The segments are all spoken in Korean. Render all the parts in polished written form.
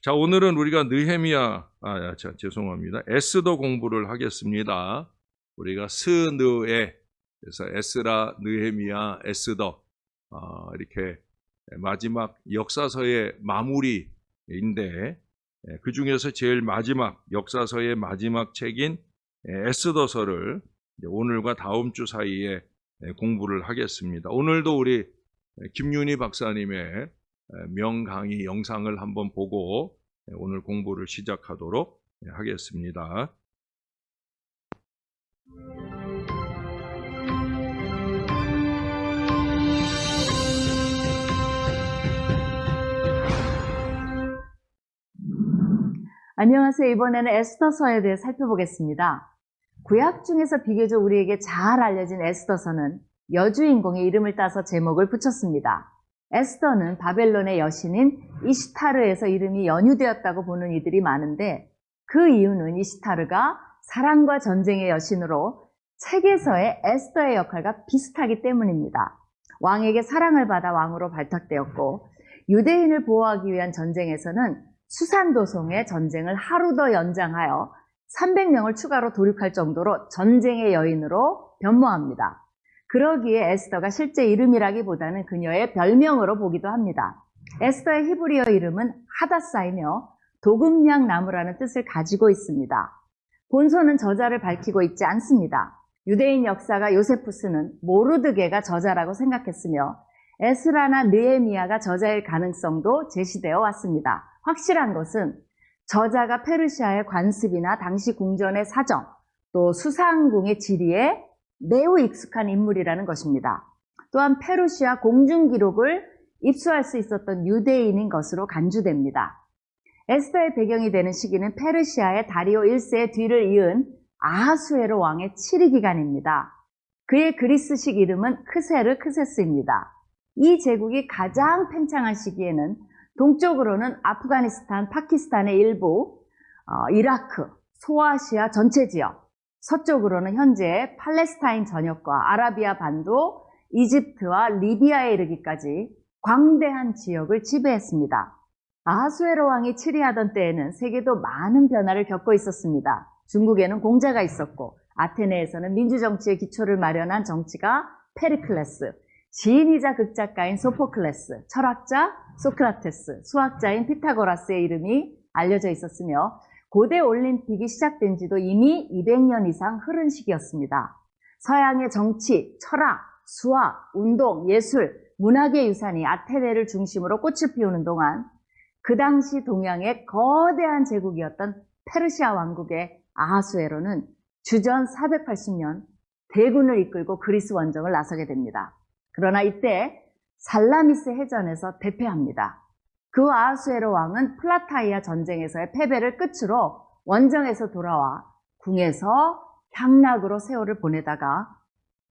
자, 오늘은 우리가 죄송합니다. 에스더 공부를 하겠습니다. 우리가 스느에, 그래서 에스라, 느헤미야, 에스더, 이렇게 마지막 역사서의 마무리인데, 그 중에서 제일 마지막, 역사서의 마지막 책인 에스더서를 오늘과 다음 주 사이에 공부를 하겠습니다. 오늘도 우리 김윤희 박사님의 명강의 영상을 한번 보고 오늘 공부를 시작하도록 하겠습니다. 안녕하세요. 이번에는 에스더서에 대해 살펴보겠습니다. 구약 중에서 비교적 우리에게 잘 알려진 에스더서는 여주인공의 이름을 따서 제목을 붙였습니다. 에스더는 바벨론의 여신인 이시타르에서 이름이 연유되었다고 보는 이들이 많은데, 그 이유는 이시타르가 사랑과 전쟁의 여신으로 책에서의 에스더의 역할과 비슷하기 때문입니다. 왕에게 사랑을 받아 왕으로 발탁되었고, 유대인을 보호하기 위한 전쟁에서는 수산도성의 전쟁을 하루 더 연장하여 300명을 추가로 도륙할 정도로 전쟁의 여인으로 변모합니다. 그러기에 에스더가 실제 이름이라기보다는 그녀의 별명으로 보기도 합니다. 에스더의 히브리어 이름은 하다사이며 도금냥 나무라는 뜻을 가지고 있습니다. 본서는 저자를 밝히고 있지 않습니다. 유대인 역사가 요세푸스는 모르드게가 저자라고 생각했으며 에스라나 느헤미야가 저자일 가능성도 제시되어 왔습니다. 확실한 것은 저자가 페르시아의 관습이나 당시 궁전의 사정, 또 수상궁의 지리에 매우 익숙한 인물이라는 것입니다. 또한 페르시아 공중기록을 입수할 수 있었던 유대인인 것으로 간주됩니다. 에스더의 배경이 되는 시기는 페르시아의 다리오 1세의 뒤를 이은 아하수에로 왕의 치리 기간입니다. 그의 그리스식 이름은 크세르크세스입니다. 이 제국이 가장 팽창한 시기에는 동쪽으로는 아프가니스탄, 파키스탄의 일부, 이라크, 소아시아 전체 지역, 서쪽으로는 현재 팔레스타인 전역과 아라비아 반도, 이집트와 리비아에 이르기까지 광대한 지역을 지배했습니다. 아하수에로 왕이 치리하던 때에는 세계도 많은 변화를 겪고 있었습니다. 중국에는 공자가 있었고, 아테네에서는 민주정치의 기초를 마련한 정치가 페리클레스, 시인이자 극작가인 소포클레스, 철학자 소크라테스, 수학자인 피타고라스의 이름이 알려져 있었으며, 고대 올림픽이 시작된 지도 이미 200년 이상 흐른 시기였습니다. 서양의 정치, 철학, 수학, 운동, 예술, 문학의 유산이 아테네를 중심으로 꽃을 피우는 동안 그 당시 동양의 거대한 제국이었던 페르시아 왕국의 아하수에로는 주전 480년 대군을 이끌고 그리스 원정을 나서게 됩니다. 그러나 이때 살라미스 해전에서 대패합니다. 그 아하수에로 왕은 플라타이아 전쟁에서의 패배를 끝으로 원정에서 돌아와 궁에서 향락으로 세월을 보내다가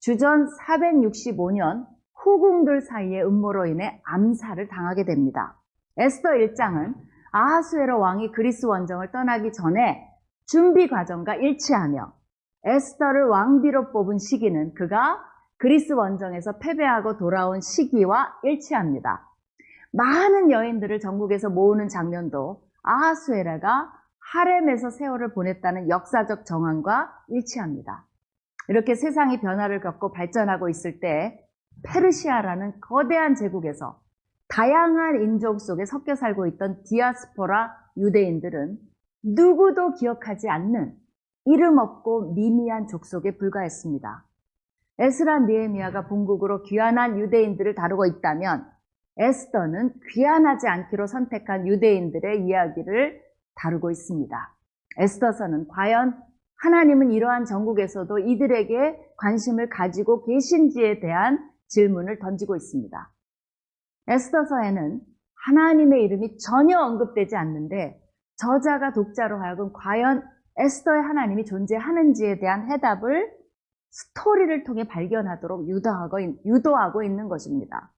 주전 465년 후궁들 사이의 음모로 인해 암살을 당하게 됩니다. 에스더 1장은 아하수에로 왕이 그리스 원정을 떠나기 전에 준비 과정과 일치하며, 에스더를 왕비로 뽑은 시기는 그가 그리스 원정에서 패배하고 돌아온 시기와 일치합니다. 많은 여인들을 전국에서 모으는 장면도 아하수에라가 하렘에서 세월을 보냈다는 역사적 정황과 일치합니다. 이렇게 세상이 변화를 겪고 발전하고 있을 때 페르시아라는 거대한 제국에서 다양한 인종 속에 섞여 살고 있던 디아스포라 유대인들은 누구도 기억하지 않는 이름 없고 미미한 족속에 불과했습니다. 에스라 느헤미야가 본국으로 귀환한 유대인들을 다루고 있다면, 에스더는 귀환하지 않기로 선택한 유대인들의 이야기를 다루고 있습니다. 에스더서는 과연 하나님은 이러한 전국에서도 이들에게 관심을 가지고 계신지에 대한 질문을 던지고 있습니다. 에스더서에는 하나님의 이름이 전혀 언급되지 않는데, 저자가 독자로 하여금 과연 에스더의 하나님이 존재하는지에 대한 해답을 스토리를 통해 발견하도록 유도하고 있는 것입니다.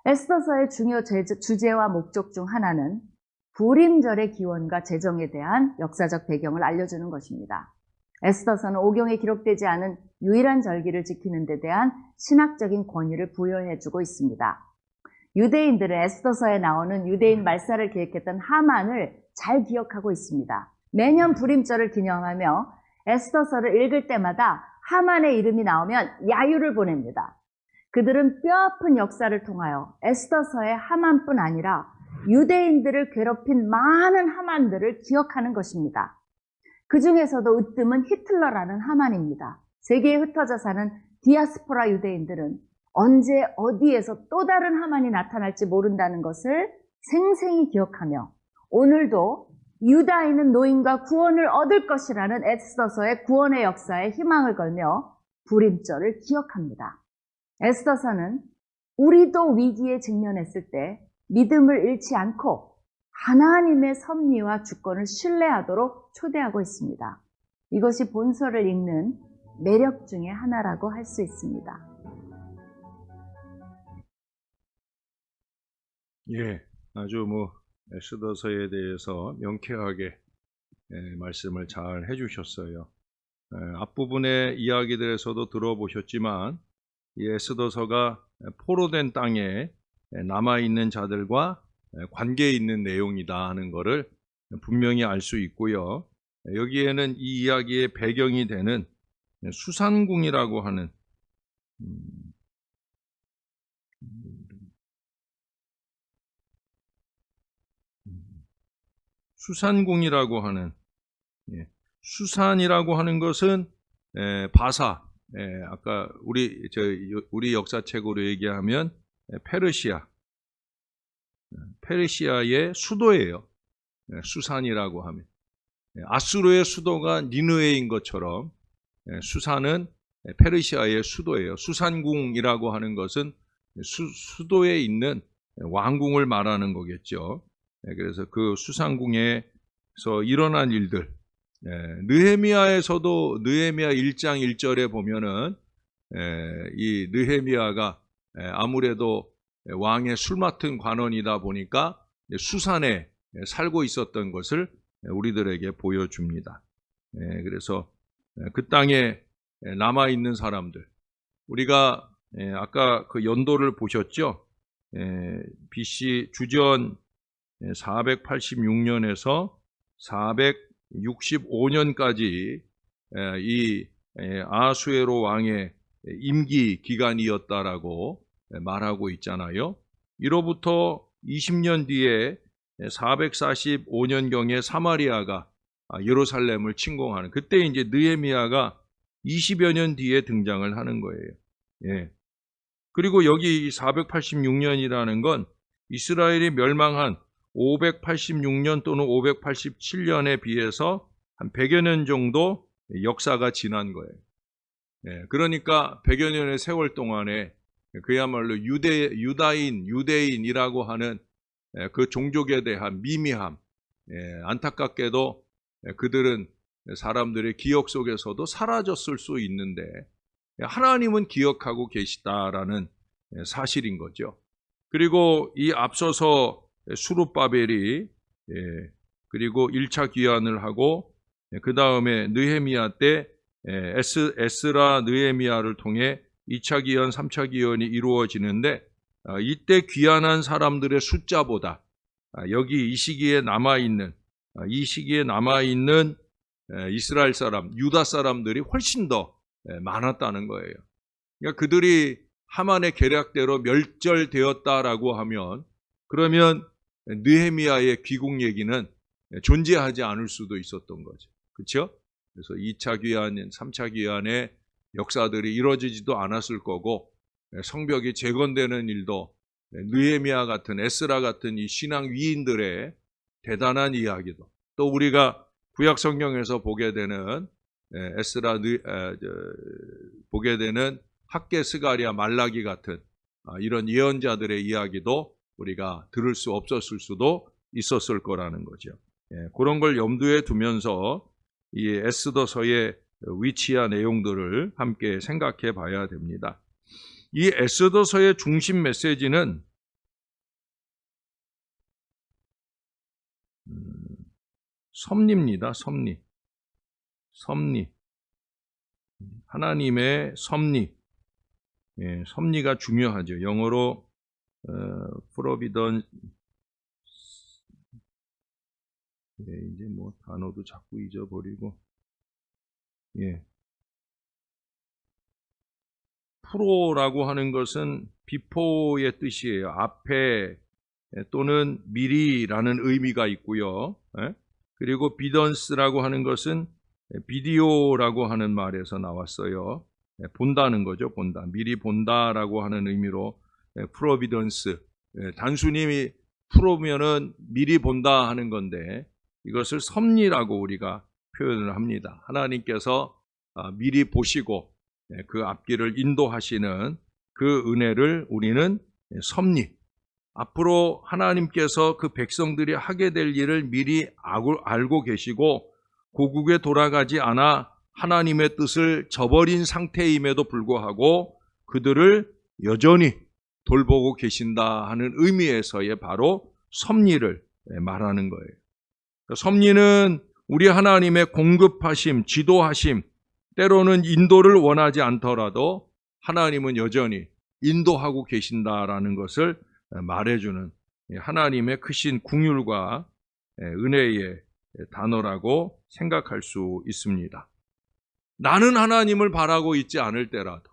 에스더서의 중요 주제와 목적 중 하나는 부림절의 기원과 제정에 대한 역사적 배경을 알려주는 것입니다. 에스더서는 오경에 기록되지 않은 유일한 절기를 지키는 데 대한 신학적인 권위를 부여해주고 있습니다. 유대인들은 에스더서에 나오는 유대인 말살을 계획했던 하만을 잘 기억하고 있습니다. 매년 불임절을 기념하며 에스더서를 읽을 때마다 하만의 이름이 나오면 야유를 보냅니다. 그들은 뼈아픈 역사를 통하여 에스더서의 하만뿐 아니라 유대인들을 괴롭힌 많은 하만들을 기억하는 것입니다. 그 중에서도 으뜸은 히틀러라는 하만입니다. 세계에 흩어져 사는 디아스포라 유대인들은 언제 어디에서 또 다른 하만이 나타날지 모른다는 것을 생생히 기억하며 오늘도 유다인은 노임과 구원을 얻을 것이라는 에스더서의 구원의 역사에 희망을 걸며 불임절을 기억합니다. 에스더서는 우리도 위기에 직면했을 때 믿음을 잃지 않고 하나님의 섭리와 주권을 신뢰하도록 초대하고 있습니다. 이것이 본서를 읽는 매력 중에 하나라고 할 수 있습니다. 예, 아주 에스더서에 대해서 명쾌하게 말씀을 잘 해주셨어요. 앞부분의 이야기들에서도 들어보셨지만 이 에스더서가 포로된 땅에 남아있는 자들과 관계 있는 내용이다 하는 것을 분명히 알 수 있고요. 여기에는 이 이야기의 배경이 되는 수산궁이라고 하는 수산궁이라고 하는 수산이라고 하는 것은 바사, 아까 우리 역사책으로 얘기하면 페르시아의 수도예요. 수산이라고 하면 아수르의 수도가 니느웨인 것처럼 수산은 페르시아의 수도예요. 수산궁이라고 하는 것은 수도에 있는 왕궁을 말하는 거겠죠. 그래서 그 수산궁에서 일어난 일들, 느헤미야에서도 느헤미야 1장 1절에 보면은 이 느헤미야가 아무래도 왕의 술 맡은 관원이다 보니까 수산에 살고 있었던 것을 우리들에게 보여줍니다. 그래서 그 땅에 남아있는 사람들, 우리가 아까 그 연도를 보셨죠? BC 주전 486년에서 465년까지 이 아수에로 왕의 임기 기간이었다라고 말하고 있잖아요. 이로부터 20년 뒤에 445년경에 사마리아가 예루살렘을 침공하는, 그때 이제 느헤미야가 20여 년 뒤에 등장을 하는 거예요. 예. 그리고 여기 486년이라는 건 이스라엘이 멸망한 586년 또는 587년에 비해서 한 100여 년 정도 역사가 지난 거예요. 예. 그러니까 100여 년의 세월 동안에 그야말로 유대인이라고 하는 그 종족에 대한 미미함, 안타깝게도 그들은 사람들의 기억 속에서도 사라졌을 수 있는데 하나님은 기억하고 계시다라는 사실인 거죠. 그리고 이 앞서서 수룹바벨이 그리고 1차 귀환을 하고 그 다음에 느헤미야 때 에스라 느헤미야를 통해 2차 귀환, 3차 귀환이 이루어지는데 이때 귀환한 사람들의 숫자보다 여기 이 시기에 남아있는 이스라엘 사람, 유다 사람들이 훨씬 더 많았다는 거예요. 그러니까 그들이 하만의 계략대로 멸절되었다라고 하면 그러면 느헤미야의 귀국 얘기는 존재하지 않을 수도 있었던 거죠. 그렇죠? 그래서 2차 귀환, 3차 귀환의 역사들이 이루어지지도 않았을 거고 성벽이 재건되는 일도 느헤미야 같은 에스라 같은 이 신앙 위인들의 대단한 이야기도 또 우리가 구약 성경에서 보게 되는 보게 되는 학개 스가랴 말라기 같은 이런 예언자들의 이야기도 우리가 들을 수 없었을 수도 있었을 거라는 거죠. 그런 걸 염두에 두면서 이 에스더서의 위치와 내용들을 함께 생각해 봐야 됩니다. 이 에스더서의 중심 메시지는 섭리입니다. 섭리. 하나님의 섭리. 섭리가 중요하죠. 영어로 프로비던 이제 뭐 단어도 자꾸 잊어버리고 프로라고 하는 것은 비포의 뜻이에요. 앞에 또는 미리라는 의미가 있고요. 그리고 비던스라고 하는 것은 비디오라고 하는 말에서 나왔어요. 본다는 거죠. 본다. 미리 본다라고 하는 의미로 프로비던스. 단순히 프로면은 미리 본다 하는 건데 이것을 섭리라고 우리가 표현을 합니다. 하나님께서 미리 보시고 그 앞길을 인도하시는 그 은혜를 우리는 섭리. 앞으로 하나님께서 그 백성들이 하게 될 일을 미리 알고 계시고 고국에 돌아가지 않아 하나님의 뜻을 저버린 상태임에도 불구하고 그들을 여전히 돌보고 계신다 하는 의미에서의 바로 섭리를 말하는 거예요. 섭리는 우리 하나님의 공급하심, 지도하심, 때로는 인도를 원하지 않더라도 하나님은 여전히 인도하고 계신다라는 것을 말해주는 하나님의 크신 긍휼과 은혜의 단어라고 생각할 수 있습니다. 나는 하나님을 바라고 있지 않을 때라도,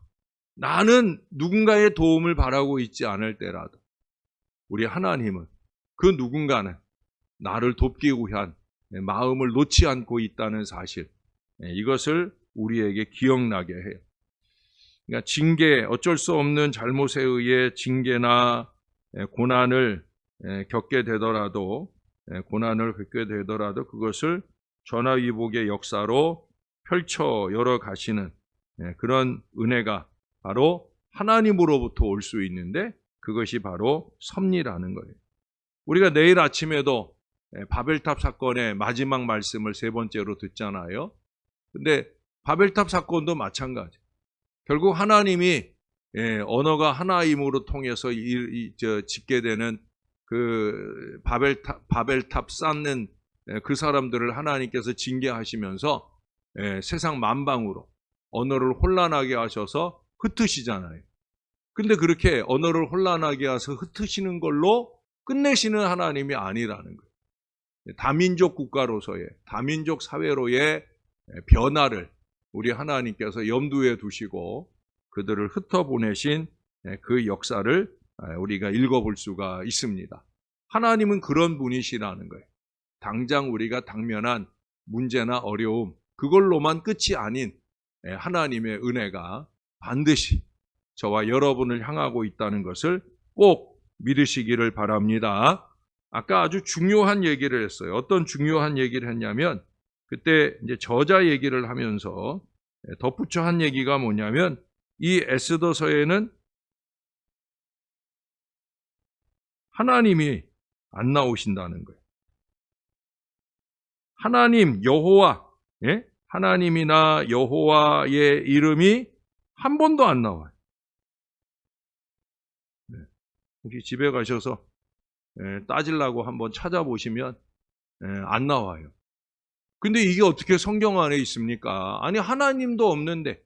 나는 누군가의 도움을 바라고 있지 않을 때라도 우리 하나님은 그 누군가는 나를 돕기 위한 마음을 놓지 않고 있다는 사실, 이것을 우리에게 기억나게 해요. 그러니까 징계, 어쩔 수 없는 잘못에 의해 징계나 고난을 겪게 되더라도 그것을 전화위복의 역사로 펼쳐 열어 가시는 그런 은혜가 바로 하나님으로부터 올 수 있는데 그것이 바로 섭리라는 거예요. 우리가 내일 아침에도 바벨탑 사건의 마지막 말씀을 세 번째로 듣잖아요. 근데 바벨탑 사건도 마찬가지. 결국 하나님이 언어가 하나임으로 통해서 짓게 되는 그 바벨탑 쌓는 그 사람들을 하나님께서 징계하시면서 세상 만방으로 언어를 혼란하게 하셔서 흩으시잖아요. 근데 그렇게 언어를 혼란하게 해서 흩으시는 걸로 끝내시는 하나님이 아니라는 거예요. 다민족 국가로서의, 다민족 사회로의 변화를 우리 하나님께서 염두에 두시고 그들을 흩어보내신 그 역사를 우리가 읽어볼 수가 있습니다. 하나님은 그런 분이시라는 거예요. 당장 우리가 당면한 문제나 어려움, 그걸로만 끝이 아닌 하나님의 은혜가 반드시 저와 여러분을 향하고 있다는 것을 꼭 믿으시기를 바랍니다. 아까 아주 중요한 얘기를 했어요. 어떤 중요한 얘기를 했냐면 그때 이제 저자 얘기를 하면서 덧붙여 한 얘기가 뭐냐면 이 에스더서에는 하나님이 안 나오신다는 거예요. 하나님, 여호와, 하나님이나 여호와의 이름이 한 번도 안 나와요. 혹시 집에 가셔서 따지려고 한번 찾아보시면 안 나와요. 근데 이게 어떻게 성경 안에 있습니까? 아니, 하나님도 없는데,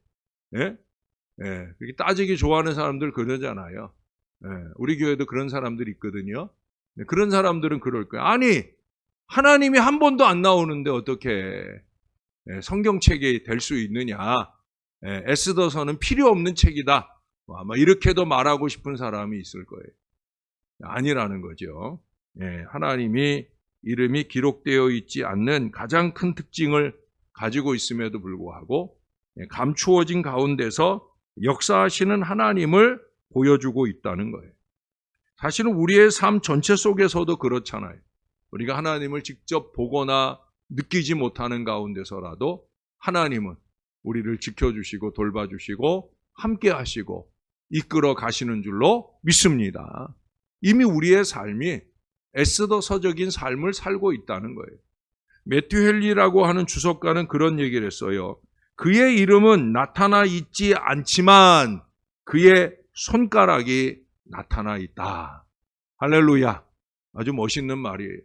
그렇게 따지기 좋아하는 사람들 그러잖아요. 우리 교회도 그런 사람들이 있거든요. 그런 사람들은 그럴 거예요. 아니, 하나님이 한 번도 안 나오는데 어떻게 성경책이 될 수 있느냐. 에스더서는 필요 없는 책이다. 아마 이렇게도 말하고 싶은 사람이 있을 거예요. 아니라는 거죠. 하나님이 이름이 기록되어 있지 않는 가장 큰 특징을 가지고 있음에도 불구하고 감추어진 가운데서 역사하시는 하나님을 보여주고 있다는 거예요. 사실은 우리의 삶 전체 속에서도 그렇잖아요. 우리가 하나님을 직접 보거나 느끼지 못하는 가운데서라도 하나님은 우리를 지켜주시고 돌봐주시고 함께 하시고 이끌어 가시는 줄로 믿습니다. 이미 우리의 삶이 에스더서적인 삶을 살고 있다는 거예요. 매튜 헨리라고 하는 주석가는 그런 얘기를 했어요. 그의 이름은 나타나 있지 않지만 그의 손가락이 나타나 있다. 할렐루야. 아주 멋있는 말이에요.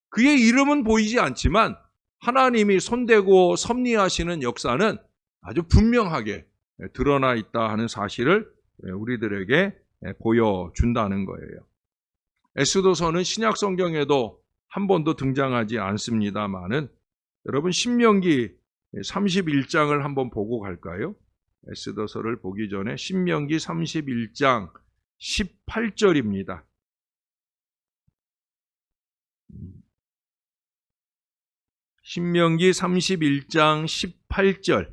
그의 이름은 보이지 않지만 하나님이 손대고 섭리하시는 역사는 아주 분명하게 드러나 있다 하는 사실을 우리들에게 보여준다는 거예요. 에스더서는 신약 성경에도 한 번도 등장하지 않습니다만은 여러분 신명기 31장을 한번 보고 갈까요? 에스더서를 보기 전에 신명기 31장 18절입니다. 신명기 31장 18절.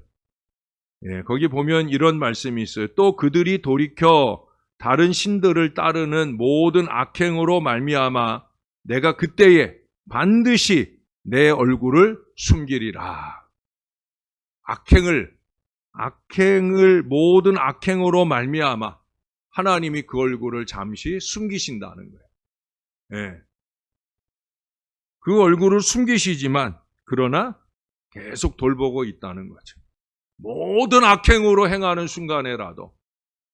거기 보면 이런 말씀이 있어요. 또 그들이 돌이켜 다른 신들을 따르는 모든 악행으로 말미암아 내가 그때에 반드시 내 얼굴을 숨기리라. 모든 악행으로 말미암아 하나님이 그 얼굴을 잠시 숨기신다는 거예요. 그 얼굴을 숨기시지만 그러나 계속 돌보고 있다는 거죠. 모든 악행으로 행하는 순간에라도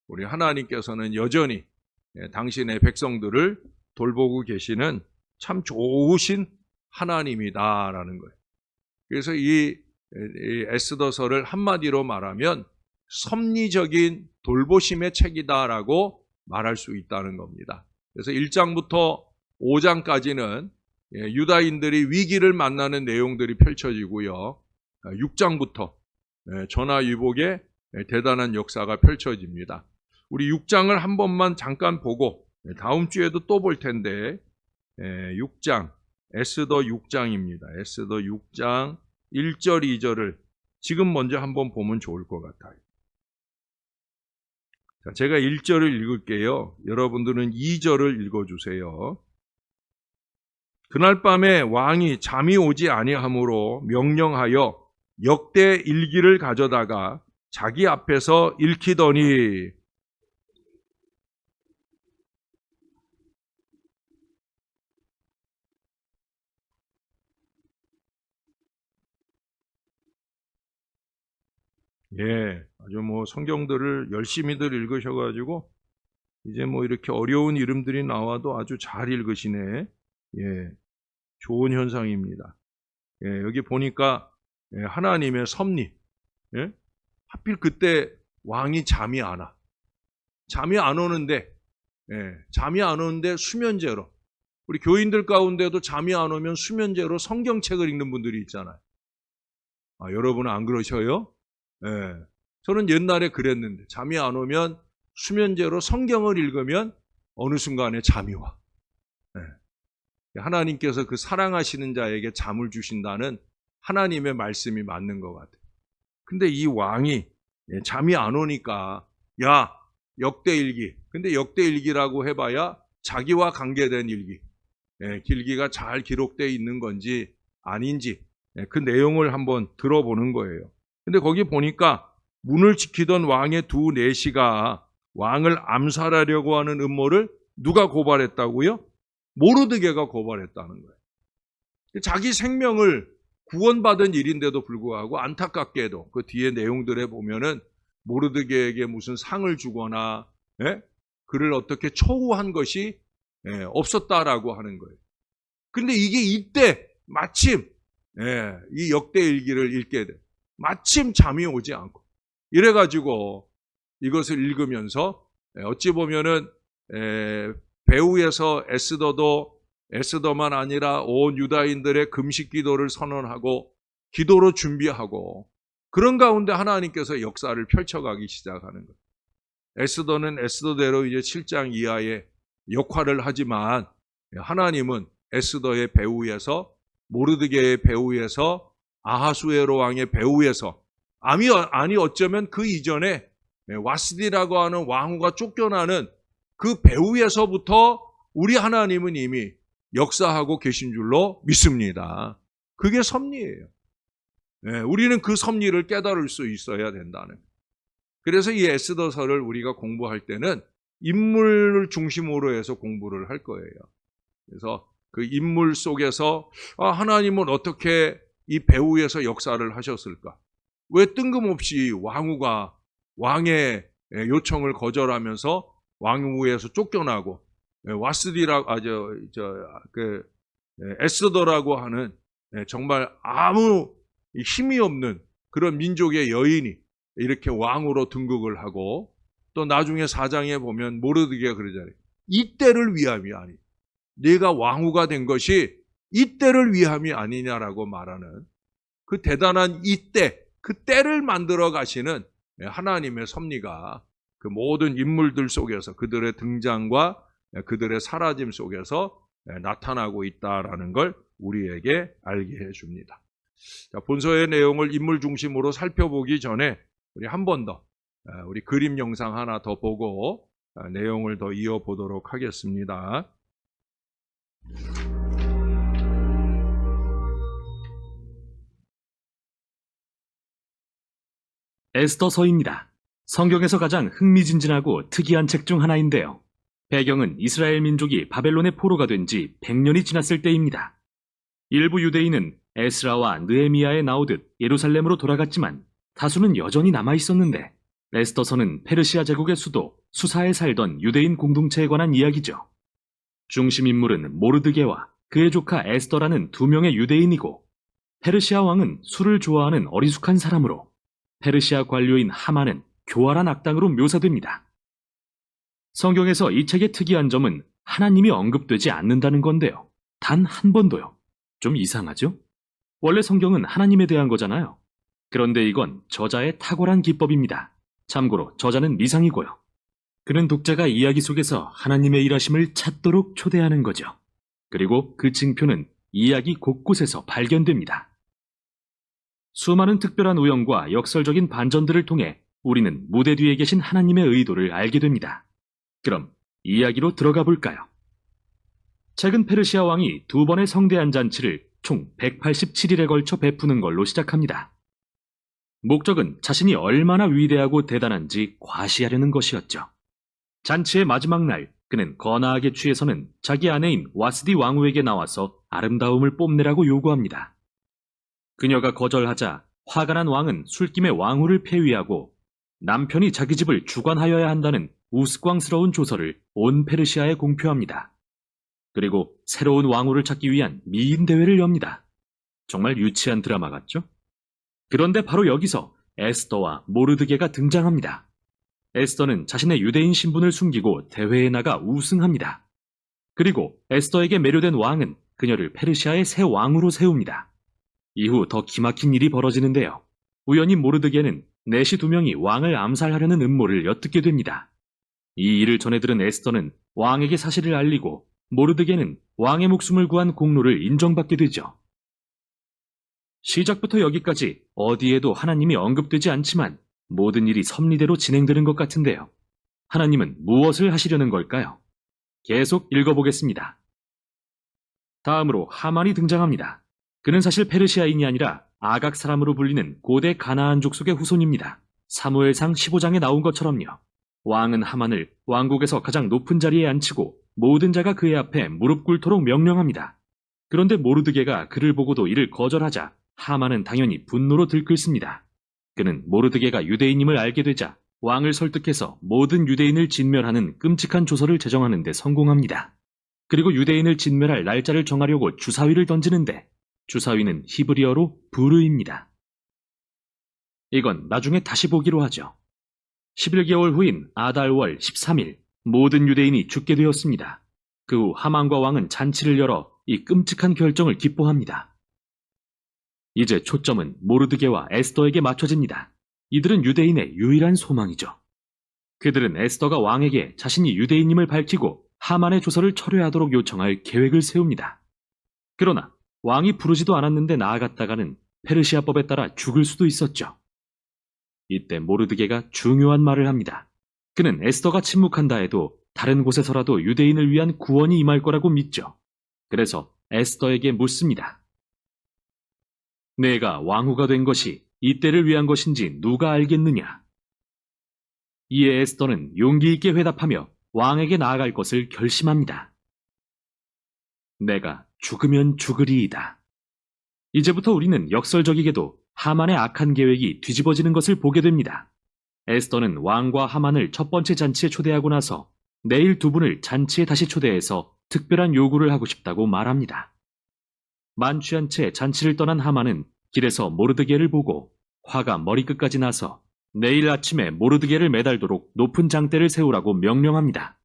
우리 하나님께서는 여전히 당신의 백성들을 돌보고 계시는 참 좋으신 하나님이다라는 거예요. 그래서 이 에스더서를 한마디로 말하면 섭리적인 돌보심의 책이다라고 말할 수 있다는 겁니다. 그래서 1장부터 5장까지는 유다인들이 위기를 만나는 내용들이 펼쳐지고요. 6장부터 전화위복의 대단한 역사가 펼쳐집니다. 우리 6장을 한 번만 잠깐 보고 다음 주에도 또 볼 텐데 6장, 에스더 6장입니다. 에스더 6장 1절, 2절을 지금 먼저 한번 보면 좋을 것 같아요. 자, 제가 1절을 읽을게요. 여러분들은 2절을 읽어주세요. 그날 밤에 왕이 잠이 오지 아니하므로 명령하여 역대 일기를 가져다가 자기 앞에서 읽히더니 아주 성경들을 열심히들 읽으셔가지고 이제 이렇게 어려운 이름들이 나와도 아주 잘 읽으시네. 좋은 현상입니다. 여기 보니까 하나님의 섭리. 하필 그때 왕이 잠이 안 와. 잠이 안 오는데 수면제로. 우리 교인들 가운데도 잠이 안 오면 수면제로 성경책을 읽는 분들이 있잖아요. 여러분은 안 그러셔요? 저는 옛날에 그랬는데 잠이 안 오면 수면제로 성경을 읽으면 어느 순간에 잠이 와. 하나님께서 그 사랑하시는 자에게 잠을 주신다는 하나님의 말씀이 맞는 것 같아요. 근데 이 왕이 잠이 안 오니까 역대일기. 근데 역대일기라고 해봐야 자기와 관계된 일기. 길기가 잘 기록되어 있는 건지 아닌지 그 내용을 한번 들어보는 거예요. 근데 거기 보니까 문을 지키던 왕의 두 내시가 왕을 암살하려고 하는 음모를 누가 고발했다고요? 모르드게가 고발했다는 거예요. 자기 생명을 구원받은 일인데도 불구하고 안타깝게도 그 뒤에 내용들에 보면은 모르드게에게 무슨 상을 주거나 그를 어떻게 초우한 것이 없었다라고 하는 거예요. 근데 이게 이때 마침 이 역대일기를 읽게 돼. 마침 잠이 오지 않고 이래가지고 이것을 읽으면서 어찌 보면은 배후에서 에스더만 아니라 온 유다인들의 금식 기도를 선언하고 기도로 준비하고 그런 가운데 하나님께서 역사를 펼쳐가기 시작하는 거예요. 에스더는 에스더대로 이제 7장 이하의 역할을 하지만 하나님은 에스더의 배후에서 모르드게의 배후에서 아하수에로 왕의 배후에서 아니 어쩌면 그 이전에 와스디라고 하는 왕후가 쫓겨나는 그 배후에서부터 우리 하나님은 이미 역사하고 계신 줄로 믿습니다. 그게 섭리예요. 우리는 그 섭리를 깨달을 수 있어야 된다는. 그래서 이 에스더서를 우리가 공부할 때는 인물을 중심으로 해서 공부를 할 거예요. 그래서 그 인물 속에서 하나님은 어떻게 이 배후에서 역사를 하셨을까? 왜 뜬금없이 왕후가 왕의 요청을 거절하면서 왕후에서 쫓겨나고 에스더라고 하는 정말 아무 힘이 없는 그런 민족의 여인이 이렇게 왕으로 등극을 하고 또 나중에 4장에 보면 모르드게가 그러잖아요. 이때를 위함이 아니. 네가 왕후가 된 것이 이때를 위함이 아니냐라고 말하는 그 대단한 이때, 그 때를 만들어 가시는 하나님의 섭리가 그 모든 인물들 속에서 그들의 등장과 그들의 사라짐 속에서 나타나고 있다라는 걸 우리에게 알게 해줍니다. 자, 본서의 내용을 인물 중심으로 살펴보기 전에 우리 한 번 더 우리 그림 영상 하나 더 보고 내용을 더 이어보도록 하겠습니다. 에스더서입니다. 성경에서 가장 흥미진진하고 특이한 책 중 하나인데요. 배경은 이스라엘 민족이 바벨론의 포로가 된 지 100년이 지났을 때입니다. 일부 유대인은 에스라와 느헤미야에 나오듯 예루살렘으로 돌아갔지만 다수는 여전히 남아있었는데 에스더서는 페르시아 제국의 수도 수사에 살던 유대인 공동체에 관한 이야기죠. 중심 인물은 모르드게와 그의 조카 에스더라는 두 명의 유대인이고 페르시아 왕은 술을 좋아하는 어리숙한 사람으로 페르시아 관료인 하만은 교활한 악당으로 묘사됩니다. 성경에서 이 책의 특이한 점은 하나님이 언급되지 않는다는 건데요. 단 한 번도요. 좀 이상하죠? 원래 성경은 하나님에 대한 거잖아요. 그런데 이건 저자의 탁월한 기법입니다. 참고로 저자는 미상이고요. 그는 독자가 이야기 속에서 하나님의 일하심을 찾도록 초대하는 거죠. 그리고 그 징표는 이야기 곳곳에서 발견됩니다. 수많은 특별한 우연과 역설적인 반전들을 통해 우리는 무대 뒤에 계신 하나님의 의도를 알게 됩니다. 그럼 이야기로 들어가 볼까요? 최근 페르시아 왕이 두 번의 성대한 잔치를 총 187일에 걸쳐 베푸는 걸로 시작합니다. 목적은 자신이 얼마나 위대하고 대단한지 과시하려는 것이었죠. 잔치의 마지막 날, 그는 거나하게 취해서는 자기 아내인 와스디 왕후에게 나와서 아름다움을 뽐내라고 요구합니다. 그녀가 거절하자 화가 난 왕은 술김에 왕후를 폐위하고 남편이 자기 집을 주관하여야 한다는 우스꽝스러운 조서를 온 페르시아에 공표합니다. 그리고 새로운 왕후를 찾기 위한 미인 대회를 엽니다. 정말 유치한 드라마 같죠? 그런데 바로 여기서 에스더와 모르드게가 등장합니다. 에스더는 자신의 유대인 신분을 숨기고 대회에 나가 우승합니다. 그리고 에스더에게 매료된 왕은 그녀를 페르시아의 새 왕으로 세웁니다. 이후 더 기막힌 일이 벌어지는데요. 우연히 모르드게는 내시 두 명이 왕을 암살하려는 음모를 엿듣게 됩니다. 이 일을 전해 들은 에스더는 왕에게 사실을 알리고 모르드게는 왕의 목숨을 구한 공로를 인정받게 되죠. 시작부터 여기까지 어디에도 하나님이 언급되지 않지만 모든 일이 섭리대로 진행되는 것 같은데요. 하나님은 무엇을 하시려는 걸까요? 계속 읽어보겠습니다. 다음으로 하만이 등장합니다. 그는 사실 페르시아인이 아니라 아각 사람으로 불리는 고대 가나안족 속의 후손입니다. 사무엘상 15장에 나온 것처럼요. 왕은 하만을 왕국에서 가장 높은 자리에 앉히고 모든 자가 그의 앞에 무릎 꿇도록 명령합니다. 그런데 모르드게가 그를 보고도 이를 거절하자 하만은 당연히 분노로 들끓습니다. 그는 모르드게가 유대인임을 알게 되자 왕을 설득해서 모든 유대인을 진멸하는 끔찍한 조서를 제정하는 데 성공합니다. 그리고 유대인을 진멸할 날짜를 정하려고 주사위를 던지는데 주사위는 히브리어로 부르입니다. 이건 나중에 다시 보기로 하죠. 11개월 후인 아달월 13일 모든 유대인이 죽게 되었습니다. 그 후 하만과 왕은 잔치를 열어 이 끔찍한 결정을 기뻐합니다. 이제 초점은 모르드게와 에스더에게 맞춰집니다. 이들은 유대인의 유일한 소망이죠. 그들은 에스더가 왕에게 자신이 유대인임을 밝히고 하만의 조서를 철회하도록 요청할 계획을 세웁니다. 그러나 왕이 부르지도 않았는데 나아갔다가는 페르시아법에 따라 죽을 수도 있었죠. 이때 모르드게가 중요한 말을 합니다. 그는 에스더가 침묵한다 해도 다른 곳에서라도 유대인을 위한 구원이 임할 거라고 믿죠. 그래서 에스더에게 묻습니다. 내가 왕후가 된 것이 이때를 위한 것인지 누가 알겠느냐? 이에 에스더는 용기 있게 회답하며 왕에게 나아갈 것을 결심합니다. 내가 죽으면 죽으리이다. 이제부터 우리는 역설적이게도 하만의 악한 계획이 뒤집어지는 것을 보게 됩니다. 에스더는 왕과 하만을 첫 번째 잔치에 초대하고 나서 내일 두 분을 잔치에 다시 초대해서 특별한 요구를 하고 싶다고 말합니다. 만취한 채 잔치를 떠난 하만은 길에서 모르드게를 보고 화가 머리끝까지 나서 내일 아침에 모르드게를 매달도록 높은 장대를 세우라고 명령합니다.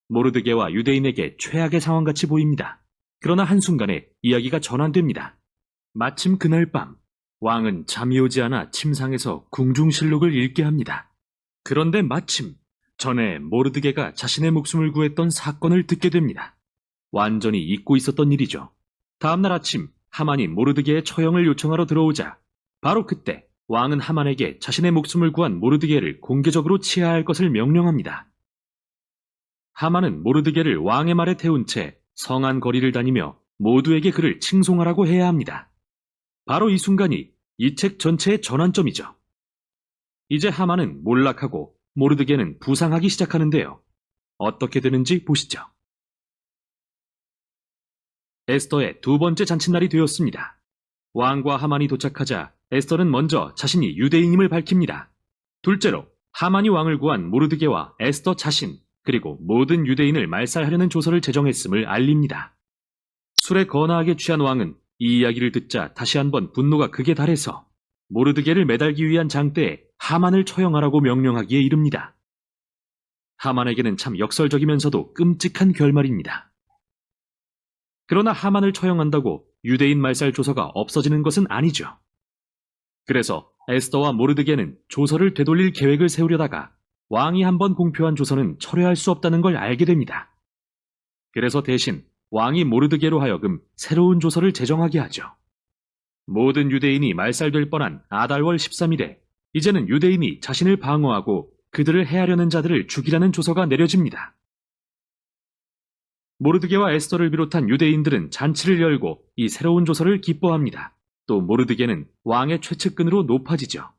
모르드게와 유대인에게 최악의 상황같이 보입니다. 그러나 한순간에 이야기가 전환됩니다. 마침 그날 밤 왕은 잠이 오지 않아 침상에서 궁중실록을 읽게 합니다. 그런데 마침 전에 모르드게가 자신의 목숨을 구했던 사건을 듣게 됩니다. 완전히 잊고 있었던 일이죠. 다음날 아침 하만이 모르드게의 처형을 요청하러 들어오자 바로 그때 왕은 하만에게 자신의 목숨을 구한 모르드게를 공개적으로 치하할 것을 명령합니다. 하만은 모르드게를 왕의 말에 태운 채 성안 거리를 다니며 모두에게 그를 칭송하라고 해야 합니다. 바로 이 순간이 이 책 전체의 전환점이죠. 이제 하만은 몰락하고 모르드게는 부상하기 시작하는데요. 어떻게 되는지 보시죠. 에스더의 두 번째 잔칫날이 되었습니다. 왕과 하만이 도착하자 에스더는 먼저 자신이 유대인임을 밝힙니다. 둘째로 하만이 왕을 구한 모르드게와 에스더 자신 그리고 모든 유대인을 말살하려는 조서를 제정했음을 알립니다. 술에 거나하게 취한 왕은 이 이야기를 듣자 다시 한번 분노가 극에 달해서 모르드게를 매달기 위한 장대에 하만을 처형하라고 명령하기에 이릅니다. 하만에게는 참 역설적이면서도 끔찍한 결말입니다. 그러나 하만을 처형한다고 유대인 말살 조서가 없어지는 것은 아니죠. 그래서 에스더와 모르드게는 조서를 되돌릴 계획을 세우려다가 왕이 한번 공표한 조서는 철회할 수 없다는 걸 알게 됩니다. 그래서 대신 왕이 모르드게로 하여금 새로운 조서를 제정하게 하죠. 모든 유대인이 말살될 뻔한 아달월 13일에 이제는 유대인이 자신을 방어하고 그들을 해하려는 자들을 죽이라는 조서가 내려집니다. 모르드게와 에스더를 비롯한 유대인들은 잔치를 열고 이 새로운 조서를 기뻐합니다. 또 모르드게는 왕의 최측근으로 높아지죠.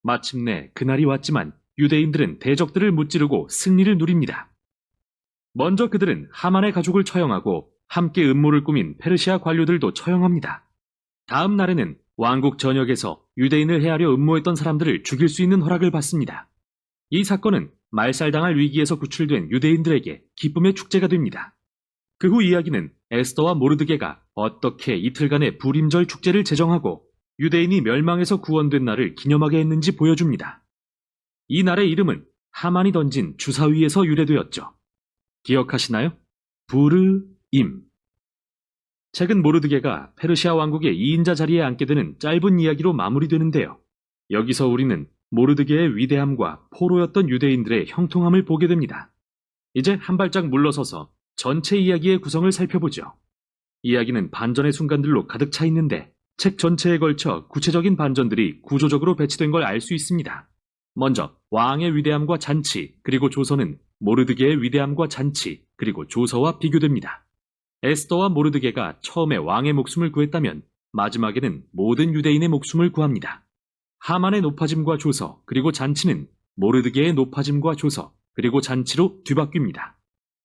마침내 그날이 왔지만 유대인들은 대적들을 무찌르고 승리를 누립니다. 먼저 그들은 하만의 가족을 처형하고 함께 음모를 꾸민 페르시아 관료들도 처형합니다. 다음 날에는 왕국 전역에서 유대인을 해하려 음모했던 사람들을 죽일 수 있는 허락을 받습니다. 이 사건은 말살당할 위기에서 구출된 유대인들에게 기쁨의 축제가 됩니다. 그 후 이야기는 에스더와 모르드게가 어떻게 이틀간의 불임절 축제를 제정하고 유대인이 멸망에서 구원된 날을 기념하게 했는지 보여줍니다. 이 날의 이름은 하만이 던진 주사위에서 유래되었죠. 기억하시나요? 부르임. 책은 모르드게가 페르시아 왕국의 2인자 자리에 앉게 되는 짧은 이야기로 마무리되는데요. 여기서 우리는 모르드게의 위대함과 포로였던 유대인들의 형통함을 보게 됩니다. 이제 한 발짝 물러서서 전체 이야기의 구성을 살펴보죠. 이야기는 반전의 순간들로 가득 차 있는데 책 전체에 걸쳐 구체적인 반전들이 구조적으로 배치된 걸 알 수 있습니다. 먼저 왕의 위대함과 잔치 그리고 조서는 모르드게의 위대함과 잔치 그리고 조서와 비교됩니다. 에스더와 모르드게가 처음에 왕의 목숨을 구했다면 마지막에는 모든 유대인의 목숨을 구합니다. 하만의 높아짐과 조서 그리고 잔치는 모르드게의 높아짐과 조서 그리고 잔치로 뒤바뀝니다.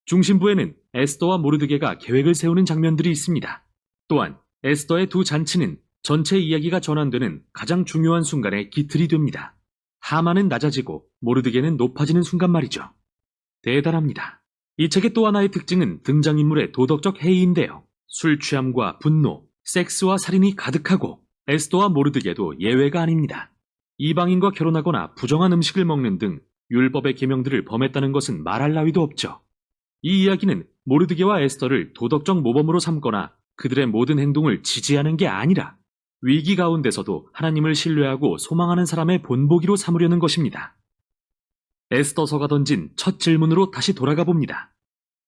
중심부에는 에스더와 모르드게가 계획을 세우는 장면들이 있습니다. 또한 에스더의 두 잔치는 전체 이야기가 전환되는 가장 중요한 순간에 기틀이 됩니다. 하만은 낮아지고 모르드게는 높아지는 순간 말이죠. 대단합니다. 이 책의 또 하나의 특징은 등장인물의 도덕적 해이인데요. 술 취함과 분노, 섹스와 살인이 가득하고 에스더와 모르드게도 예외가 아닙니다. 이방인과 결혼하거나 부정한 음식을 먹는 등 율법의 계명들을 범했다는 것은 말할 나위도 없죠. 이 이야기는 모르드게와 에스더를 도덕적 모범으로 삼거나 그들의 모든 행동을 지지하는 게 아니라 위기 가운데서도 하나님을 신뢰하고 소망하는 사람의 본보기로 삼으려는 것입니다. 에스더서가 던진 첫 질문으로 다시 돌아가 봅니다.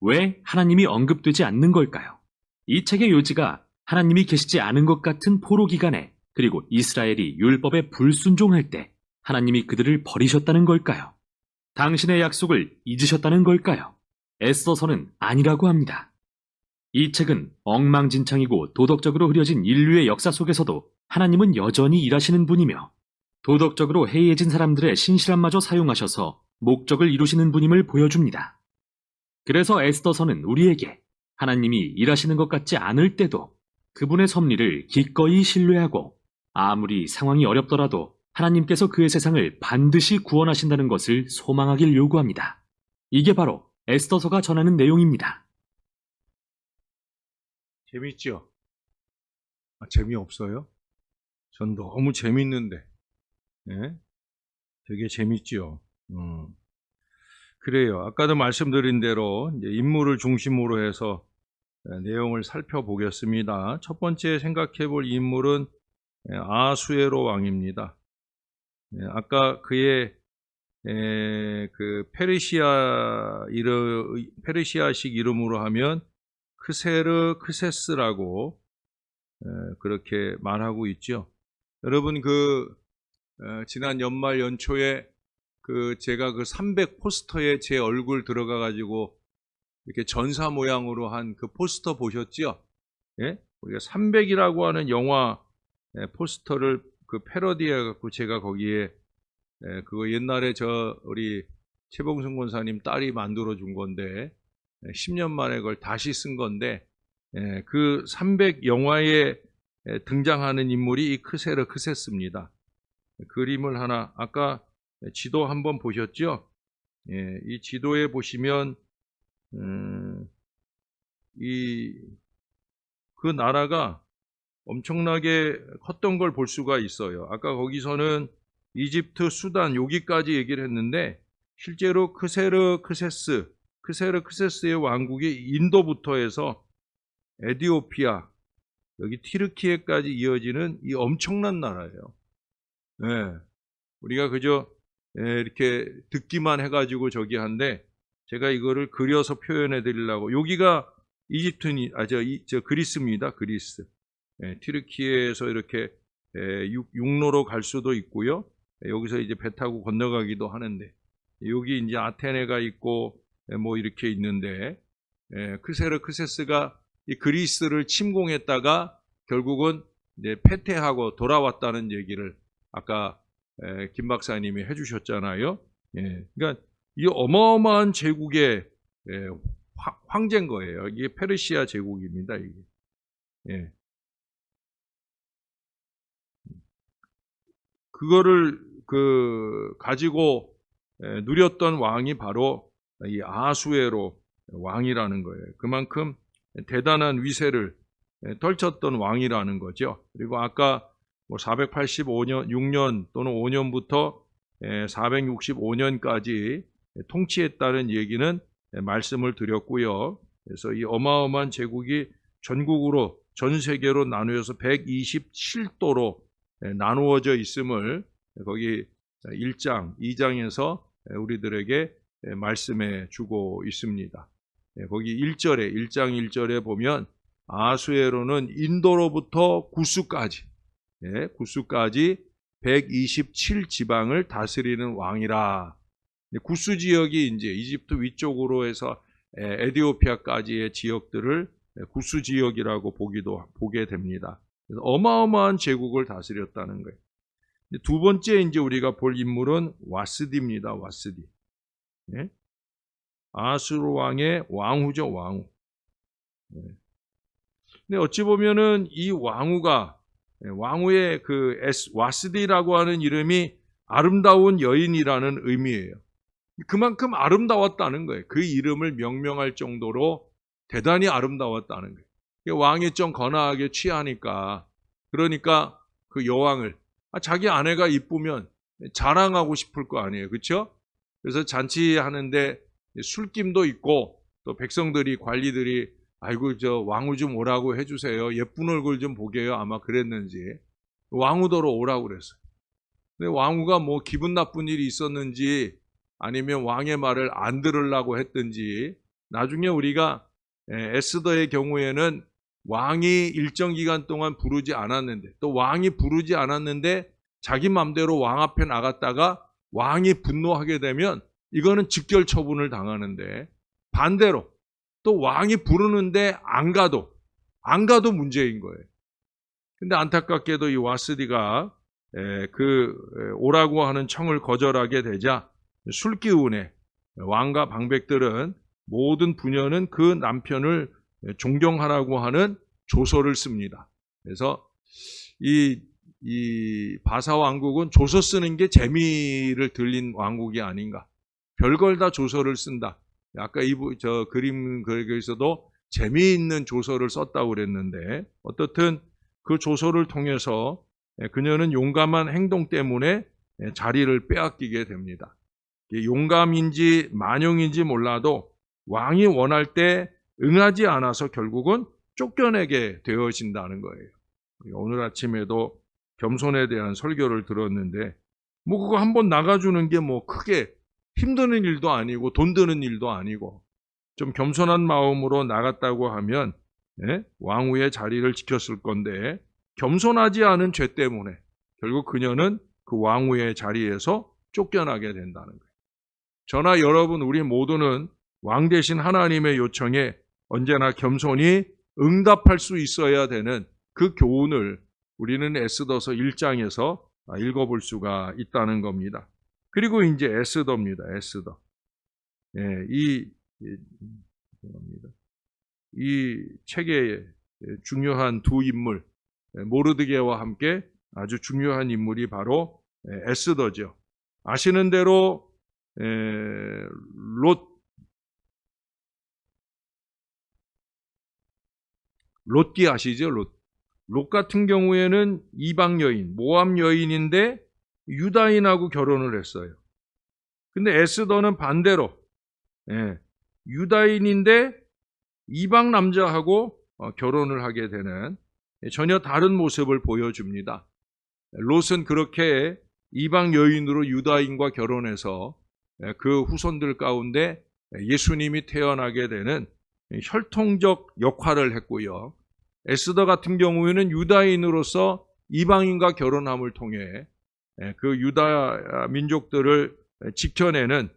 왜 하나님이 언급되지 않는 걸까요? 이 책의 요지가 하나님이 계시지 않은 것 같은 포로 기간에 그리고 이스라엘이 율법에 불순종할 때 하나님이 그들을 버리셨다는 걸까요? 당신의 약속을 잊으셨다는 걸까요? 에스더서는 아니라고 합니다. 이 책은 엉망진창이고 도덕적으로 흐려진 인류의 역사 속에서도 하나님은 여전히 일하시는 분이며 도덕적으로 해이해진 사람들의 신실함마저 사용하셔서 목적을 이루시는 분임을 보여줍니다. 그래서 에스더서는 우리에게 하나님이 일하시는 것 같지 않을 때도 그분의 섭리를 기꺼이 신뢰하고 아무리 상황이 어렵더라도 하나님께서 그의 세상을 반드시 구원하신다는 것을 소망하길 요구합니다. 이게 바로 에스더서가 전하는 내용입니다. 재밌죠? 재미없어요? 전 너무 재밌는데. 예? 되게 재밌죠. 그래요. 아까도 말씀드린 대로 이제 인물을 중심으로 해서 내용을 살펴보겠습니다. 첫 번째 생각해 볼 인물은 아수에로 왕입니다. 아까 그의 그 페르시아식 이름으로 하면 크세르 크세스라고 그렇게 말하고 있죠. 여러분 지난 연말 연초에 제가 300 포스터에 제 얼굴 들어가 가지고 이렇게 전사 모양으로 한 그 포스터 보셨죠? 예? 우리가 300이라고 하는 영화 포스터를 패러디해 갖고 제가 거기에 그거 옛날에 우리 최봉순 권사님 딸이 만들어 준 건데 10년 만에 그걸 다시 쓴 건데 그 300 영화에 등장하는 인물이 이 크세르 크세스입니다. 그림을 하나 아까 지도 한번 보셨죠? 이 지도에 보시면 그 나라가 엄청나게 컸던 걸 볼 수가 있어요. 아까 거기서는 이집트, 수단 여기까지 얘기를 했는데 실제로 크세르 크세스의 왕국이 인도부터 해서 에티오피아, 여기 티르키예까지 이어지는 이 엄청난 나라예요. 우리가 그저 이렇게 듣기만 해가지고 저기 한데 제가 이거를 그려서 표현해 드리려고 여기가 그리스입니다. 그리스. 티르키예에서 이렇게 육로로 갈 수도 있고요. 여기서 이제 배 타고 건너가기도 하는데 여기 이제 아테네가 있고 뭐 이렇게 있는데 크세르 크세스가 이 그리스를 침공했다가 결국은 이제 패퇴하고 돌아왔다는 얘기를 아까 김 박사님이 해주셨잖아요. 그러니까 이 어마어마한 제국의 황제인 거예요. 이게 페르시아 제국입니다. 이게. 그거를 가지고 누렸던 왕이 바로 이 아수에로 왕이라는 거예요. 그만큼 대단한 위세를 떨쳤던 왕이라는 거죠. 그리고 아까 485년, 6년 또는 5년부터 465년까지 통치했다는 얘기는 말씀을 드렸고요. 그래서 이 어마어마한 제국이 전국으로, 전 세계로 나누어서 127도로 나누어져 있음을 거기 1장, 2장에서 우리들에게 말씀해 주고 있습니다. 거기 1장 1절에 보면 아수에로는 인도로부터 구스까지 127지방을 다스리는 왕이라. 구스 지역이 이제 이집트 위쪽으로 해서 에티오피아까지의 지역들을 구스 지역이라고 보게 됩니다. 그래서 어마어마한 제국을 다스렸다는 거예요. 두 번째 이제 우리가 볼 인물은 와스디입니다. 와스디. 아수르 왕의 왕후죠, 왕후. 근데 어찌 보면은 이 왕후의 와스디라고 하는 이름이 아름다운 여인이라는 의미예요. 그만큼 아름다웠다는 거예요. 그 이름을 명명할 정도로 대단히 아름다웠다는 거예요. 왕이 좀 거나하게 취하니까, 그러니까 그 여왕을 자기 아내가 이쁘면 자랑하고 싶을 거 아니에요. 그렇죠? 그래서 잔치하는데 술김도 있고 또 백성들이 관리들이 아이고 저 왕후 좀 오라고 해주세요. 예쁜 얼굴 좀 보게요. 아마 그랬는지 왕후더러 오라고 그랬어요. 근데 왕후가 뭐 기분 나쁜 일이 있었는지 아니면 왕의 말을 안 들으려고 했든지 나중에 우리가 에스더의 경우에는 왕이 일정 기간 동안 부르지 않았는데 또 왕이 부르지 않았는데 자기 맘대로 왕 앞에 나갔다가 왕이 분노하게 되면 이거는 직결 처분을 당하는데 반대로 또 왕이 부르는데 안 가도 문제인 거예요. 근데 안타깝게도 이 와스디가 오라고 하는 청을 거절하게 되자 술기운에 왕과 방백들은 모든 부녀는 그 남편을 존경하라고 하는 조서를 씁니다. 그래서 이 바사 왕국은 조서 쓰는 게 재미를 들린 왕국이 아닌가. 별걸 다 조서를 쓴다. 아까 저 그림 그에서도 재미있는 조서를 썼다고 그랬는데 어떻든 그 조서를 통해서 그녀는 용감한 행동 때문에 자리를 빼앗기게 됩니다. 용감인지 만용인지 몰라도 왕이 원할 때 응하지 않아서 결국은 쫓겨내게 되어진다는 거예요. 오늘 아침에도 겸손에 대한 설교를 들었는데 뭐 그거 한번 나가주는 게 뭐 크게 힘드는 일도 아니고 돈 드는 일도 아니고 좀 겸손한 마음으로 나갔다고 하면 왕후의 자리를 지켰을 건데 겸손하지 않은 죄 때문에 결국 그녀는 그 왕후의 자리에서 쫓겨나게 된다는 거예요. 저나 여러분 우리 모두는 왕 대신 하나님의 요청에 언제나 겸손히 응답할 수 있어야 되는 그 교훈을 우리는 에스더서 1장에서 읽어볼 수가 있다는 겁니다. 그리고 이제 에스더입니다. 에스더. 이 책의 중요한 두 인물, 모르드게와 함께 아주 중요한 인물이 바로 에스더죠. 아시는 대로 롯기 아시죠? 롯 같은 경우에는 이방 여인, 모압 여인인데 유다인하고 결혼을 했어요. 근데 에스더는 반대로 유다인인데 이방 남자하고 결혼을 하게 되는 전혀 다른 모습을 보여줍니다. 롯은 그렇게 이방 여인으로 유다인과 결혼해서 그 후손들 가운데 예수님이 태어나게 되는 혈통적 역할을 했고요. 에스더 같은 경우에는 유다인으로서 이방인과 결혼함을 통해 그 유다 민족들을 지켜내는,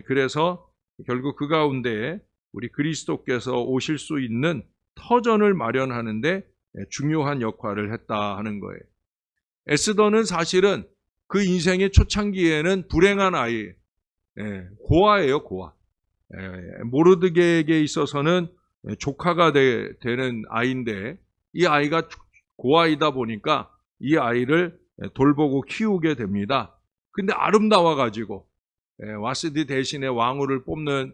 그래서 결국 그 가운데 우리 그리스도께서 오실 수 있는 터전을 마련하는데 중요한 역할을 했다 하는 거예요. 에스더는 사실은 그 인생의 초창기에는 불행한 아이, 고아예요, 고아. 모르드게에게 있어서는 조카가 되는 아이인데 이 아이가 고아이다 보니까 이 아이를 돌보고 키우게 됩니다. 근데 아름다워가지고 와스디 대신에 왕후를 뽑는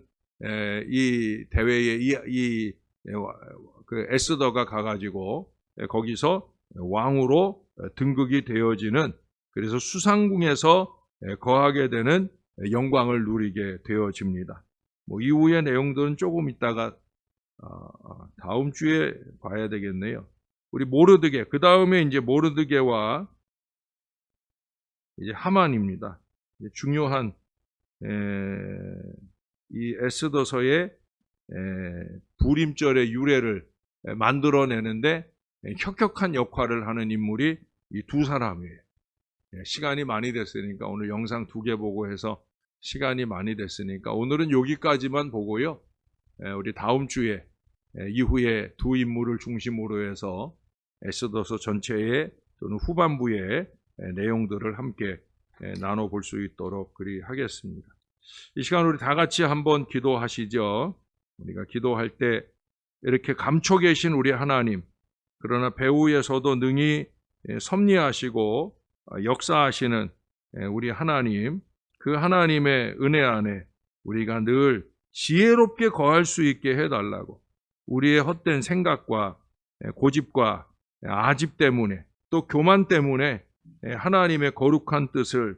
이 대회에 그 에스더가 가가지고 거기서 왕후로 등극이 되어지는, 그래서 수상궁에서 거하게 되는 영광을 누리게 되어집니다. 뭐 이후의 내용들은 조금 있다가 다음 주에 봐야 되겠네요. 우리 모르드게, 그 다음에 이제 모르드게와 이제 하만입니다. 중요한 이 에스더서의 불임절의 유래를 만들어내는데 혁혁한 역할을 하는 인물이 이 두 사람이에요. 시간이 많이 됐으니까 오늘 영상 2개 보고 해서 시간이 많이 됐으니까 오늘은 여기까지만 보고요. 우리 다음 주에 이후에 두 인물을 중심으로 해서 에스더서 전체의 또는 후반부의 내용들을 함께 나눠볼 수 있도록 그리하겠습니다. 이 시간 우리 다 같이 한번 기도하시죠. 우리가 기도할 때 이렇게 감춰 계신 우리 하나님, 그러나 배후에서도 능히 섭리하시고 역사하시는 우리 하나님, 그 하나님의 은혜 안에 우리가 늘 지혜롭게 거할 수 있게 해달라고, 우리의 헛된 생각과 고집과 아집 때문에 또 교만 때문에 하나님의 거룩한 뜻을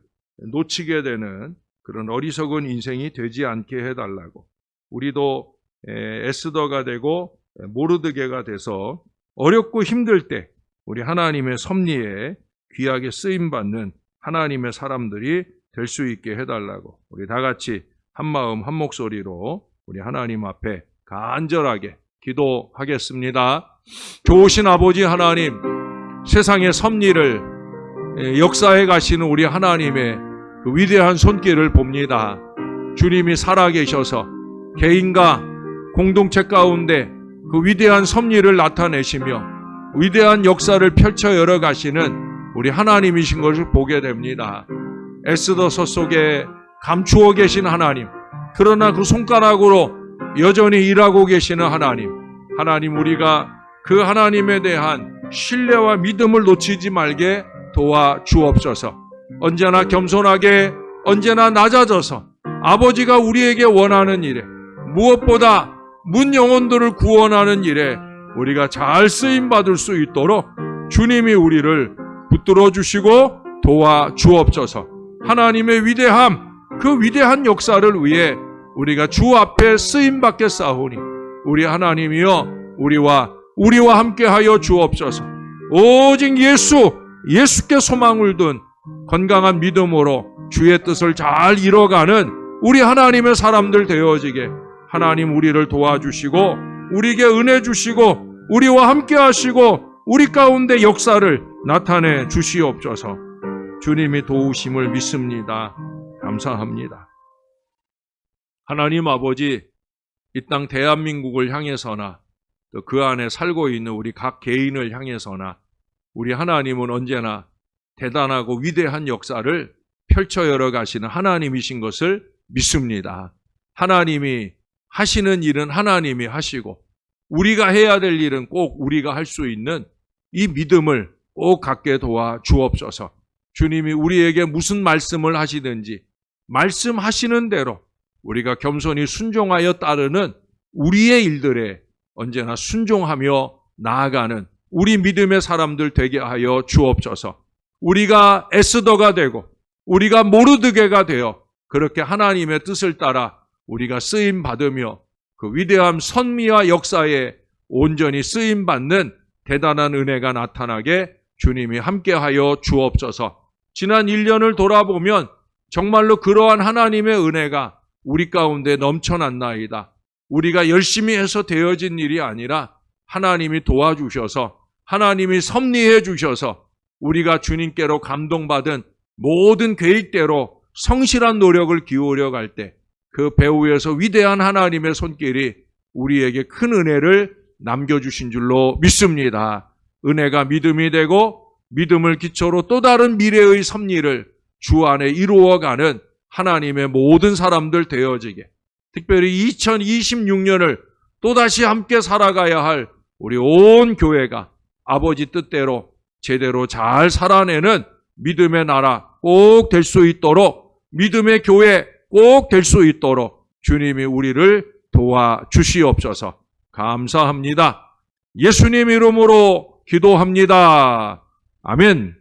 놓치게 되는 그런 어리석은 인생이 되지 않게 해달라고, 우리도 에스더가 되고 모르드게가 돼서 어렵고 힘들 때 우리 하나님의 섭리에 귀하게 쓰임받는 하나님의 사람들이 될 수 있게 해달라고, 우리 다 같이 한마음 한 목소리로 우리 하나님 앞에 간절하게 기도하겠습니다. 좋으신 아버지 하나님, 세상의 섭리를 역사해 가시는 우리 하나님의 그 위대한 손길을 봅니다. 주님이 살아계셔서 개인과 공동체 가운데 그 위대한 섭리를 나타내시며 위대한 역사를 펼쳐 열어가시는 우리 하나님이신 것을 보게 됩니다. 에스더서 속에 감추어 계신 하나님, 그러나 그 손가락으로 여전히 일하고 계시는 하나님, 우리가 그 하나님에 대한 신뢰와 믿음을 놓치지 말게 도와주옵소서. 언제나 겸손하게, 언제나 낮아져서 아버지가 우리에게 원하는 일에, 무엇보다 문 영혼들을 구원하는 일에 우리가 잘 쓰임받을 수 있도록 주님이 우리를 붙들어 주시고 도와주옵소서. 하나님의 위대함, 그 위대한 역사를 위해 우리가 주 앞에 쓰임받게 싸우니 우리 하나님이여 우리와 함께하여 주옵소서. 오직 예수께 소망을 둔 건강한 믿음으로 주의 뜻을 잘 이뤄가는 우리 하나님의 사람들 되어지게 하나님 우리를 도와주시고 우리에게 은혜 주시고 우리와 함께 하시고 우리 가운데 역사를 나타내 주시옵소서. 주님이 도우심을 믿습니다. 감사합니다. 하나님 아버지, 이 땅 대한민국을 향해서나 또 그 안에 살고 있는 우리 각 개인을 향해서나 우리 하나님은 언제나 대단하고 위대한 역사를 펼쳐 열어가시는 하나님이신 것을 믿습니다. 하나님이 하시는 일은 하나님이 하시고 우리가 해야 될 일은 꼭 우리가 할 수 있는 이 믿음을 꼭 갖게 도와 주옵소서. 주님이 우리에게 무슨 말씀을 하시든지 말씀하시는 대로 우리가 겸손히 순종하여 따르는 우리의 일들에 언제나 순종하며 나아가는 우리 믿음의 사람들 되게 하여 주옵소서. 우리가 에스더가 되고 우리가 모르드게가 되어 그렇게 하나님의 뜻을 따라 우리가 쓰임 받으며 그 위대한 선미와 역사에 온전히 쓰임 받는 대단한 은혜가 나타나게 주님이 함께하여 주옵소서. 지난 1년을 돌아보면 정말로 그러한 하나님의 은혜가 우리 가운데 넘쳐났나이다. 우리가 열심히 해서 되어진 일이 아니라 하나님이 도와주셔서 하나님이 섭리해 주셔서 우리가 주님께로 감동받은 모든 계획대로 성실한 노력을 기울여 갈 때 그 배후에서 위대한 하나님의 손길이 우리에게 큰 은혜를 남겨주신 줄로 믿습니다. 은혜가 믿음이 되고 믿음을 기초로 또 다른 미래의 섭리를 주 안에 이루어가는 하나님의 모든 사람들 되어지게, 특별히 2026년을 또다시 함께 살아가야 할 우리 온 교회가 아버지 뜻대로 제대로 잘 살아내는 믿음의 나라 꼭 될 수 있도록, 믿음의 교회 꼭 될 수 있도록 주님이 우리를 도와주시옵소서. 감사합니다. 예수님 이름으로 기도합니다. 아멘.